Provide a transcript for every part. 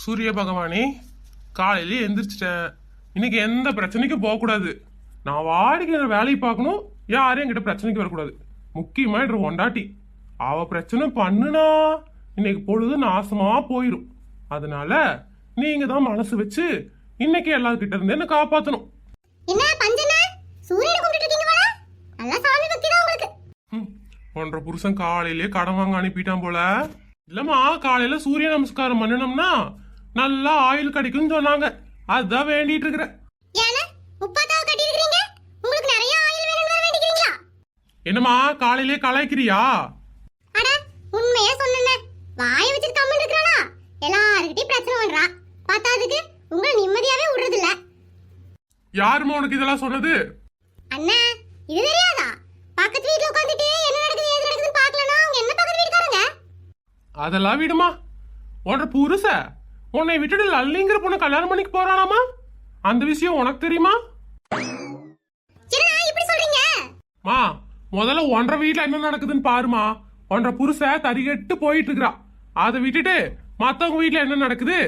சூரிய பகவானே, காலையிலே எந்திரிச்சிட்டேன். இன்னைக்கு எந்த பிரச்சனைக்கும் போகக்கூடாது. நான் வாடிக்கிற வேலையை பார்க்கணும். யாரும் என்கிட்ட பிரச்சனைக்கு வரக்கூடாது. முக்கியமா என்ற ஒண்டாட்டி அவ பிரச்சனை பண்ணுனா இன்னைக்கு பொழுது நாசமா போயிடும். அதனால நீங்க தான் மனசு வச்சு இன்னைக்கு எல்லார்கிட்ட இருந்து என்ன காப்பாத்தணும். என்ன பஞ்சனா சூரியனை கும்பிட்டு இருக்கீங்க போல. நல்லா சாமி பக்தி தான் உங்களுக்கு. ஒன்றரை புருஷன் காலையிலே கடன் வாங்க அனுப்பிட்டான் போல. இல்லம்மா, காலையில சூரிய நமஸ்காரம் பண்ணணும்னா நல்லா ஆயில் கிடைக்கும்னு சொன்னாங்க. அதுதான் வேண்டிட்டு இருக்கிறேன். ஏன்னா முப்பாத்தாவ கட்டி இருக்கீங்க, உங்களுக்கு நிறைய ஆயில் வேணும்னு வேண்டிக்கிறீங்களா? என்னம்மா காலையிலே கலாய்க்கிறியா? அட உண்மையா சொன்னேன். வாயை வச்சிட்டு கம்மன் இருக்கறானா? எல்லார்கிட்டயும் பிரச்சனை பண்றா. பாத்தாதுக்கு உங்களை நிம்மதியாவே விடுறது இல்ல. யாருமா உனக்கு இதெல்லாம் சொன்னது? அண்ணா இது தெரியாதா? பக்கத்து வீட்ல உட்கார்ந்துட்டு என்ன நடக்குது ஏது நடக்குதுன்னு பார்க்கலனா அவங்க என்ன பக்கத்து வீட்டுக்காரங்க? அதெல்லாம் விடுமா. ஒன்றரை புருஷ உன்னை விட்டுட்டு லல்லிங்கிற பொண்ணு கல்யாணம் பண்ணிக்க போறானாமா? அந்த விஷயம் உனக்கு தெரியுமா? என்ன இப்படி சொல்றீங்க? மா, முதல்ல ஒன்றரை வீட்டுல என்ன நடக்குதுன்னு பாருமா. ஒன்றரை புருஷ தரிகட்டு போயிட்டு இருக்கிறா. அதை விட்டுட்டு மத்தவங்க வீட்டுல என்ன நடக்குது,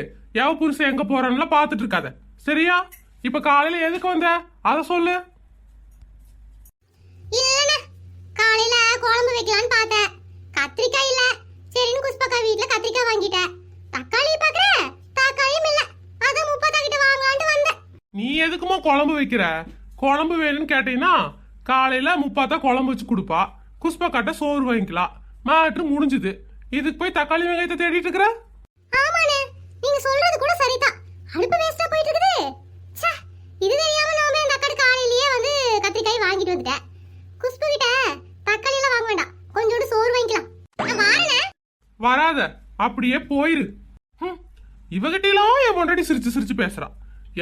எவ புருஷன் எங்க போறான்னு பாத்துட்டு இருக்காத, சரியா? இப்ப காலையில எதுக்கு வந்த அத சொல்லு. இல்லண்ணா, காலையில குழம்பு வைக்கலாம்னு பார்த்தேன். கத்திரிக்காய் இல்ல. சரின்னு குஷ்பக்கா வீட்ல கத்திரிக்காய் வாங்கிட்டேன். தக்காளி பாக்குறேன், தக்காளியும் இல்ல. அதான் முப்பத்தா கிட்ட வாங்கலாம்னு வந்தேன். நீ எதுக்குமா குழம்பு வைக்கிற? குழம்பு வேணும்னு கேட்டீங்கன்னா காலையில முப்பாத்தா குழம்பு வச்சு கொடுப்பா. குஷ்பக்காட்ட சோறு வாங்கிக்கலாம். மாற்று முடிஞ்சுது. இதுக்கு போய் தக்காளி வெங்காயத்தை தேடிட்டு இருக்கிற? ஆமாண்ணே, நீங்க சொல்றது கூட சரிதான். அடுப்பு வேஸ்டா போயிட்டு இருக்குது. ச்சே, இது தெரியாம நாம இந்த அக்கா காலையிலேயே வந்து கத்திரிக்காய் வாங்கிட்டு வந்துட்டேன். குஷ்பு கிட்ட தக்காளி எல்லாம் வாங்க வேண்டாம், கொஞ்சோண்டு சோறு வாங்கிக்கலாம். நான் வாரேனே. வராத, அப்படியே போயிரு. இவகிட்டலாம் என் பொண்டாட்டி சிரிச்சு சிரிச்சு பேசுறா.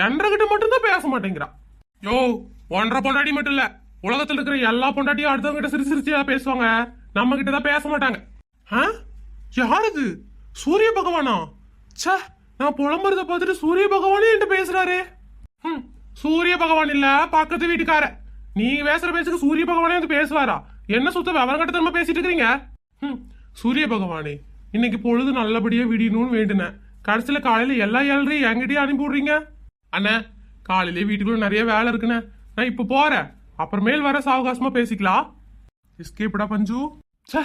என்கிட்ட மட்டும் தான் பேச மாட்டேங்கிறா. யோ, ஒன்றரை பொண்டாட்டி மட்டும் இல்ல, உலகத்துல இருக்கிற எல்லா பொண்டாட்டியும் அடுத்தவங்க கிட்ட சிரிச்சு சிரிச்சியா பேசுவாங்க. நம்ம கிட்ட தான் பேச மாட்டாங்க. யார் இது? சூரிய பகவானா? ச்சே, நான் புலம்புறத பார்த்துட்டு சூரிய பகவானே என்கிட்ட பேசுறாரு. சூரிய பகவான் இல்ல, பக்கத்து வீட்டுக்கார. நீங்க பேசுற பேசுக்கு சூரிய பகவானே வந்து பேசுவாரா? என்ன சுத்த விவரம் கட்டத்தனமா பேசிட்டு இருக்கிறீங்க? சூரிய பகவானே, இன்னைக்கு பொழுது நல்லபடியா விடியணும்னு வேண்டுனேன். கடைசியில காலையில எல்லா ஏழரையும் என்கிட்டயே அனுப்பி விடுறீங்க. அண்ணா, காலையிலே வீட்டுக்குள்ள நிறைய வேலை இருக்குண்ணே. நான் இப்ப போறேன். அப்புறமேல் வர சாவகாசமா பேசிக்கலாம். எஸ்கேப்டா பஞ்சு. ச்சே,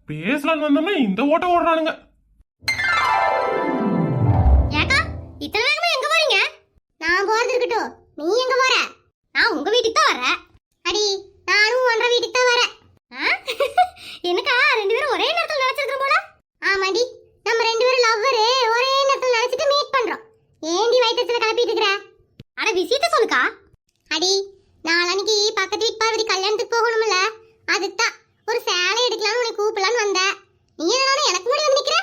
பேசலான்னு வந்தோம்னா இந்த ஓட்ட ஓடுறானுங்க. ஏக்கா, இத்தனை வேகமா எங்க போறீங்க? நான் போறது இருக்கட்டும், நீ எங்க போற? நான் உங்க வீட்டுக்கு தான் வரேன். அடி, நானும் ஒன்றரை வீட்டுக்கு தான் வரேன். என்னக்கா ரெண்டு பேரும் ஒரே நேரத்துல நினைச்சிருக்கோம் போல? ஆமாடி, நம்ம ரெண்டு பேரும் லவ்வரு ஒரே நேரத்துல நினைச்சிட்டு மீட் பண்றோம். ஏண்டி வயிற்றுல கிளப்பிட்டு இருக்கிற? அட விஷயத்த சொல்லுக்கா. அடி, நாளைக்கு பக்கத்து வீட்டு பார்வதி கல்யாணத்துக்கு போகணும்ல, அதுக்கு தான் ஒரு சேலை எடுக்கலாம்னு உன்னை கூப்பிடலான்னு வந்தேன். நீ என்ன எனக்கு முன்னாடி வந்து நிக்கிற?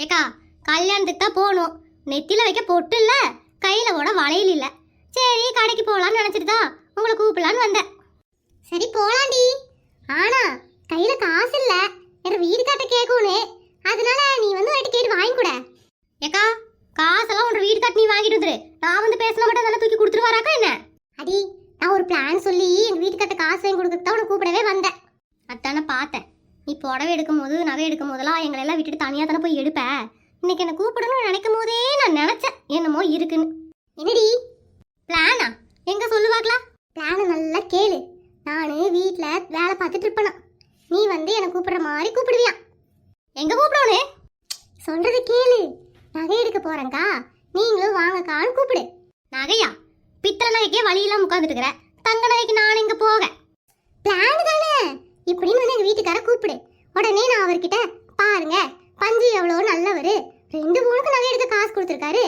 ஏக்கா, கல்யாணத்துக்கு தான் போகணும். நெத்தில வைக்க பொட்டு இல்ல, கையில கூட வளையல் இல்ல. சரி, கடைக்கு போகலான்னு நினைச்சிட்டு தான் உங்களை கூப்பிடலான்னு வந்தேன். சரி போலாண்டி. ஆனா கையில காசு இல்ல, என் வீடு காட்ட கேட்கணும். அதனால நீ வந்து வாட்டி கேட்டு வாங்கி கூட. ஏக்கா, காசெல்லாம் உன் வீடு காட்டு நீ வாங்கிட்டு வந்துரு. நான் வந்து பேசினா மட்டும் அதெல்லாம் தூக்கி கொடுத்துருவாராக்கா என்ன? அடி, நான் ஒரு பிளான் சொல்லி எங்க வீட்டு காட்ட காசு வாங்கி கொடுக்க தான் உனக்கு கூப்பிடவே வந்தேன். அதானே பார்த்தேன். நீ புடவை எடுக்கும் போது நகை எடுக்கும் போதெல்லாம் எங்களை எல்லாம் விட்டுட்டு தனியா தானே போய் எடுப்ப. இன்னைக்கு என்ன கூப்பிடணும்னு நினைக்கும் போதே நான் நினைச்சேன் என்னமோ இருக்குன்னு. என்னடி பிளானா? எங்க சொல்லு பார்க்கலாம். பிளான நல்லா கேளு. நானு வீட்ல வேலை பார்த்துட்டு இருப்பேனா, நீ வந்து என்ன கூப்பிடுற மாதிரி கூப்பிடுவியா? எங்க கூப்பிடணும்? சொல்றது கேளு. நகை எடுக்க போறேங்கா, நீங்களும் வாங்கக்கான்னு கூப்பிடு. நகையா? பித்தளை நகைக்கே வழியெல்லாம் உட்காந்துட்டு இருக்கிற, தங்க நகைக்கு நான் எங்க போக? பிளான் தானே இப்படின்னு வந்து எங்க வீட்டுக்கார கூப்பிடு. உடனே நான் அவர்கிட்ட, பாருங்க பஞ்சு எவ்வளோ நல்லவரு, 2 மூணுக்கு நகை எடுக்க காசு கொடுத்துருக்காரு,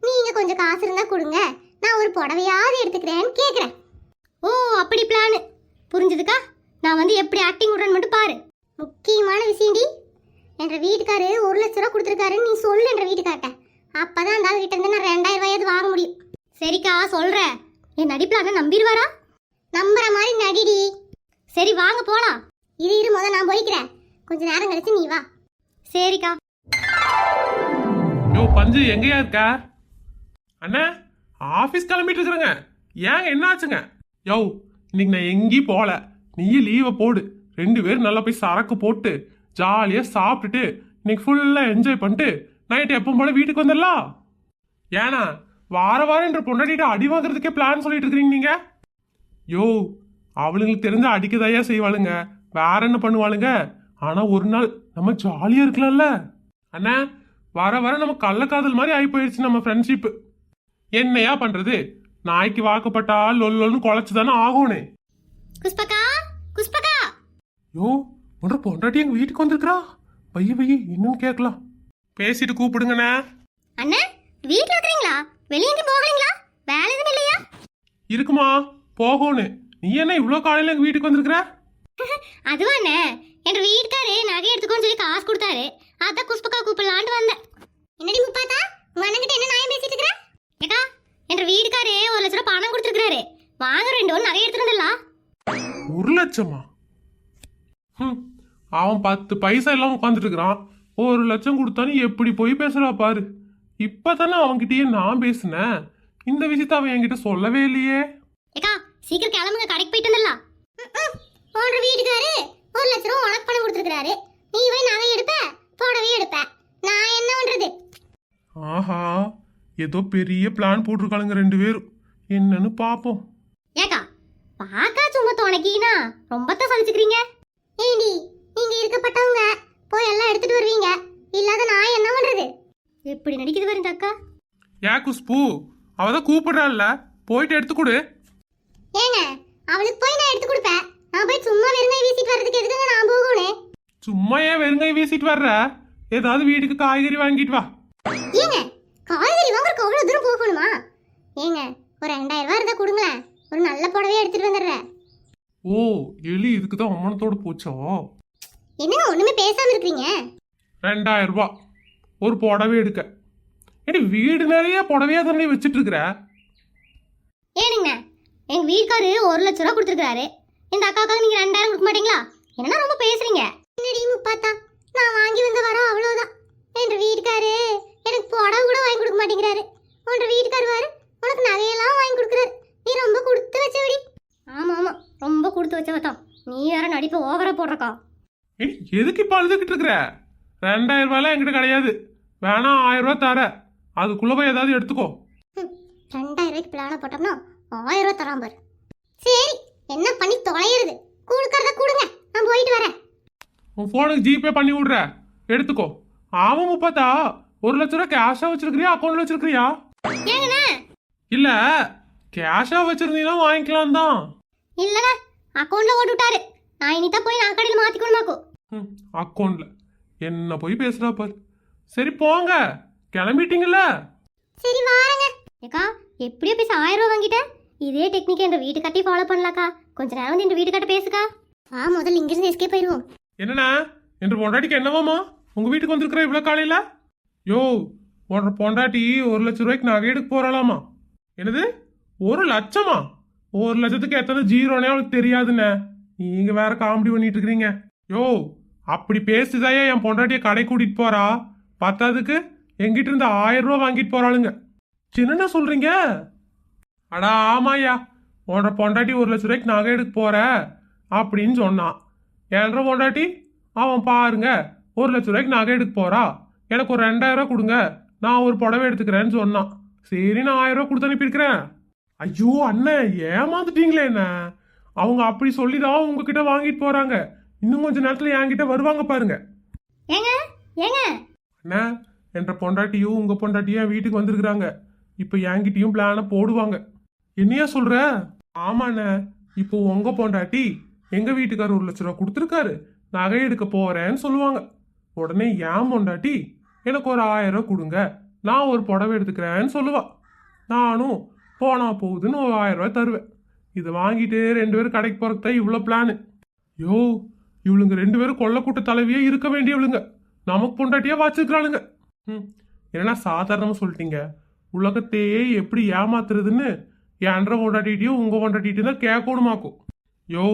நீங்க கொஞ்சம் காசு இருந்தா கொடுங்க, நான் ஒரு புடவையாவது எடுத்துக்கிறேன்னு கேட்குறேன். ஓ, அப்படி பிளான் புரிஞ்சுதுக்கா. நான் வந்து எப்படி ஆக்டிங் விடுறேன்னு மட்டும் பாரு. முக்கியமான விஷயம்டி, என்ற வீட்டுக்காரு 1 லட்ச ரூபா கொடுத்துருக்காருன்னு நீ சொல்லு என்ற வீட்டுக்கார்ட்ட. அப்பதான் அந்த கிட்ட இருந்து நான் 2000 ரூபாயாவது வாங்க முடியும். சரிக்கா, சொல்றேன். என் நடிப்பிலான நம்பிடுவாரா? நம்புற மாதிரி நடிடி. சரி வாங்க போலாம். இரு முத நான் போய்க்கிறேன், கொஞ்ச நேரம் கழிச்சு நீ வா. சரிக்கா. யோ பஞ்சு, எங்கயா இருக்க? அண்ணா, ஆபீஸ் கிளம்பிட்டு இருக்கிறேங்க. ஏன், என்ன ஆச்சுங்க? யோ, இன்னைக்கு நான் எங்கேயும் போல. நீயே லீவை போடு. 2 பேரும் நல்லா போய் சரக்கு போட்டு ஜாலியா சாப்பிட்டுட்டு இன்னைக்கு ஃபுல்லா என்ஜாய் பண்ணிட்டு நைட் எப்பவும் போல வீட்டுக்கு வந்துடலாம். ஏன்னா வார வாரம் என்ற பொண்டாட்டிட்டு அடி வாங்குறதுக்கே பிளான் சொல்லிட்டு இருக்கீங்க நீங்க. யோ, அவளுங்களுக்கு தெரிஞ்ச அடிக்கதையா செய்வாளுங்க, வேற என்ன பண்ணுவாளுங்க. ஆனா ஒரு நாள் நம்ம ஜாலியா இருக்கலாம்ல அண்ணா. வர வர நம்ம கள்ளக்காதல் மாதிரி ஆகி போயிடுச்சு நம்ம ஃப்ரெண்ட்ஷிப். என்னையா பண்றது, நாய்க்கு வாக்கப்பட்டா லொல்லொன்னு குலைச்சுதானே ஆகணும். குஷ்பகா, குஷ்பகா. யோ, ஒன்ற பொண்டாட்டி எங்க வீட்டுக்கு வந்திருக்கா. பைய என்னன்னு கேட்கலாம். பேசிட்டு கூப்பிடுங்கண்ணே. அண்ணா, வீட்ல இருக்கீங்களா? வெளிய எங்க போகலீங்களா? வேலை எதுவும் இல்லையா? இருக்குமா, போகணும். நீ என்ன இவ்வளோ காலையில எங்க வீட்டுக்கு வந்திருக்கிற? அதுவா அண்ணே, என் வீட்டுக்காரே நகை எடுத்துக்கோன்னு சொல்லி காசு கொடுத்தாரு. அதான் குஷ்பகா கூப்பிடலான்னு வந்தேன். என்னடி முப்பாத்தா, உங்க அண்ணன்கிட்ட என்ன நியாயம் பேசிட்டு இருக்கிற? ஏக்கா, என் வீட்டுக்காரே 1 லட்சம் ரூபாய் பணம் கொடுத்துருக்காரு. வாங்க 2 நகை எடுத்துட்டு வந்துடலாம். 1 லட்சமா? அவன் 10 பைசா எல்லாம் உட்காந்துட்டு இருக்கிறான். 1 லட்சம் கொடுத்தானு எப்படி போய் பேசுறா பாரு. இப்பதானே அவன்கிட்டயே நான் பேசினேன். இந்த விஷயத்த அவன் என்கிட்ட சொல்லவே இல்லையே. ஏக்கா, சீக்கிரம் கிளம்புங்க, கடைக்கு போயிட்டு வந்துடலாம். உங்க வீட்டுக்காரு 1 லட்சம் ரூபாய் உனக்கு பணம் கொடுத்துருக்காரு. நீ போய் நகை எடுப்ப, புடவை எடுப்ப. நான் என்ன பண்றது? ஆஹா, ஏதோ பெரிய பிளான் போட்டிருக்காளுங்க 2 பேரும். என்னன்னு பாப்போம். ஏக்கா, பாக்கா சும்மா துணைக்கினா ரொம்ப தான் சலிச்சுக்கிறீங்க. ஏண்டி, நீங்க இருக்கப்பட்டவங்க போய் எல்லாம் எடுத்துட்டு வருவீங்க. இல்லாத நான் என்ன பண்றது? எப்படி நடிக்குது பாரு இந்த அக்கா. ஏன் குஷ்பு, அவதான் கூப்பிடுறாள்ல, போயிட்டு எடுத்து கொடு. ஏங்க, அவளுக்கு போய் நான் எடுத்து கொடுப்பேன். நான் போய் சும்மா வெறுங்கை வீசிட்டு வர்றதுக்கு எதுக்குங்க நான் போகணும்? சும்மா ஏன் வெறுங்கை வீசிட்டு வர்ற? ஏதாவது வீட்டுக்கு காய்கறி வாங்கிட்டு வா. ஏங்க, காய்கறி வாங்குறதுக்கு அவ்வளவு தூரம் போகணுமா? ஏங்க, ஒரு 2000 ரூபாய் இருந்தா கொடுங்களேன். ஒரு நல்ல புடவையை எடுத்துட்டு வந்துடுறேன். ஓ, எலி இதுக்கு தான் அம்மனத்தோட போச்சோ. என்னங்க ஒண்ணுமே பேசாம இருக்கீங்க? 2000 ரூபாய் ஒரு புடவை எடுக்க. ஏடி, வீடு நிறைய புடவையா தானே வச்சுட்டு இருக்கிற? ஏனுங்க, எங்க வீட்டுக்காரு 1 லட்சம் ரூபாய் கொடுத்துருக்காரு. இந்த அக்காவுக்காக நீங்க 2000 கொடுக்க மாட்டீங்களா? என்ன ரொம்ப பேசுறீங்க? என்னடி முப்பாத்தா, நான் வாங்கி வந்த வரோம் அவ்வளவுதான். என் வீட்டுக்காரு எனக்கு புடவை கூட வாங்கி கொடுக்க மாட்டேங்கிறாரு. உன்ற வீட்டுக்காரு வாரு உனக்கு நகையெல்லாம் வாங்கி கொடுக்குறாரு. நீ ரொம்ப கொடுத்து வச்சவடி. ஆமா ஆமா, ரொம்ப கொடுத்து வச்சவதான். நீ வேற நடிப்பு ஓவரா போடுறக்கா. ஏடி, எதுக்கு இப்ப அழுதுகிட்டு இருக்கிற? 2000 ரூபாய்லாம் என்கிட்ட கிடையாது. வேணா 1000 ரூபாய் தர, அதுக்குள்ள போய் ஏதாவது எடுத்துக்கோ. 2000 ரூபாய்க்கு பிளான போட்டோம்னா 1000 ரூபாய் தரான் பாரு. சரி, என்ன பண்ணி தொலைகிறது? கொடுக்கறத கொடுங்க, நான் போயிட்டு வரேன். உன் போனுக்கு ஜிபே பண்ணி விடுற, எடுத்துக்கோ. அவன் முப்பத்தா 1 லட்சம் ரூபாய் கேஷா வச்சிருக்கிறியா, அக்கௌண்ட்ல வச்சிருக்கிறியா? ஏங்கண்ணா, இல்ல கேஷா வச்சிருந்தீங்கன்னா வாங்கிக்கலாம் தான். இல்லண்ணா, அக்கௌண்ட்ல ஓட்டு விட்டாரு. நான் இனிதான் போய் நான் கடையில் மாத்திக்கணுமாக்கும். அக்கௌண்ட்ல என்ன போய் பேசுறா பாரு. சரி போங்க, கிளம்பிட்டீங்கல்ல? சரி வாரங்க. ஏக்கா, எப்படியோ பேச 1000 ரூபாய் வாங்கிட்டேன். இதே டெக்னிக் என்ற வீட்டு கட்டி ஃபாலோ பண்ணலாக்கா. கொஞ்ச நேரம் வந்து இந்த வீட்டு கட்ட பேசுக்கா. முதல்ல இங்கிருந்து எஸ்கேப் போயிடுவோம். என்னண்ணா, என்று பொண்டாட்டிக்கு என்னவாமா உங்க வீட்டுக்கு வந்திருக்கிற இவ்வளவு காலையில? யோ, உன்ற பொண்டாட்டி 1 லட்சம் ரூபாய்க்கு நகை எடுக்க போறாளாமா. என்னது, 1 லட்சமா? 1 லட்சத்துக்கு எத்தனை ஜீரோனே அவளுக்கு தெரியாதுண்ணே. நீங்க வேற காமெடி பண்ணிட்டு இருக்கிறீங்க. யோ, அப்படி பேசுதாயா என் பொண்டாட்டிய கடை கூட்டிட்டு போறா. பத்தாதுக்கு எங்கிட்ட இருந்து 1000 ரூபாய் வாங்கிட்டு போறாளுங்க. என்னண்ணா சொல்றீங்க? அடா ஆமாயா, உன்ற பொண்டாட்டி 1 லட்சம் ரூபாய்க்கு நகை எடுக்க போற அப்படின்னு சொன்னான். என்ற பொண்டாட்டி அவன் பாருங்க 1 லட்சம் ரூபாய்க்கு நகை எடுக்க போறா, எனக்கு ஒரு 2000 ரூபாய் கொடுங்க, நான் ஒரு புடவை எடுத்துக்கிறேன்னு சொன்னான். சரி, நான் 1000 ரூபாய் கொடுத்து அனுப்பியிருக்கிறேன். ஐயோ அண்ணன், ஏமாந்துட்டீங்களே என்ன? அவங்க அப்படி சொல்லிதான் உங்ககிட்ட வாங்கிட்டு போறாங்க. இன்னும் கொஞ்ச நேரத்துல என்கிட்ட வருவாங்க பாருங்க. ஏங்க ஏங்க அண்ணா, என்ற பொண்டாட்டியும் உங்க பொண்டாட்டியும் வீட்டுக்கு வந்திருக்கிறாங்க. இப்ப என்கிட்டயும் பிளான போடுவாங்க. என்னையா சொல்ற? ஆமாண்ணே, இப்போ உங்க பொண்டாட்டி எங்க வீட்டுக்காரர் 1 லட்சம் ரூபாய் கொடுத்துருக்காரு, நகை எடுக்க போறேன்னு சொல்லுவாங்க. உடனே என் பொண்டாட்டி எனக்கு ஒரு 1000 ரூபாய் கொடுங்க, நான் ஒரு புடவை எடுத்துக்கிறேன்னு சொல்லுவா. நானும் போனா போகுதுன்னு ஒரு 1000 ரூபாய் தருவேன். இதை வாங்கிட்டு 2 பேரும் கடைக்கு போறதுதான் இவ்வளோ பிளானு. யோ, இவளுங்க 2 பேரும் கொள்ள கூட்ட தலைவியே இருக்க வேண்டியவளுங்க. நமக்கு பொண்டாட்டியா வாச்சிருக்கிறாளுங்க. ஏன்னா சாதாரணமா சொல்லிட்டீங்க. உலகத்தையே எப்படி ஏமாத்துறதுன்னு என்ற பொண்டாட்டிட்டையும் உங்க பொண்டாட்டிட்டையும் தான் கேட்கணுமாக்கும். யோ,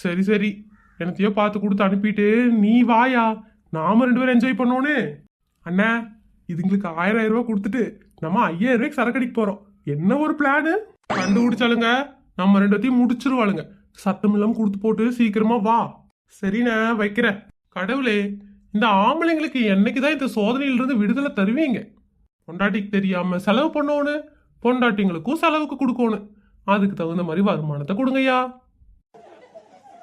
சரி சரி, எனத்தையோ பார்த்து கொடுத்து அனுப்பிட்டு நீ வாயா, நாம 2 பேரும் என்ஜாய் பண்ணோன்னு. அண்ணா, இதுங்களுக்கு 1000 ரூபாய் கொடுத்துட்டு நம்ம 5000 ரூபாய்க்கு சரக்கடிக்கு போறோம். என்ன ஒரு பிளானு கண்டுபிடிச்சாலுங்க, நம்ம 2த்தையும் முடிச்சிருவாளுங்க. சத்தம் இல்லாம கொடுத்து போட்டு சீக்கிரமா வா. சரிண்ணா, வைக்கிறேன். கடவுளே, இந்த ஆம்பளைங்களுக்கு என்னைக்குதான் இந்த சோதனையிலிருந்து விடுதலை தருவீங்க? பொண்டாட்டிக்கு தெரியாம செலவு பண்ணோன்னு பொண்டாட்டிங்களுக்கும் செலவுக்கு கொடுக்கணும். அதுக்கு தகுந்த மாதிரி வருமானத்தை கொடுங்கய்யா.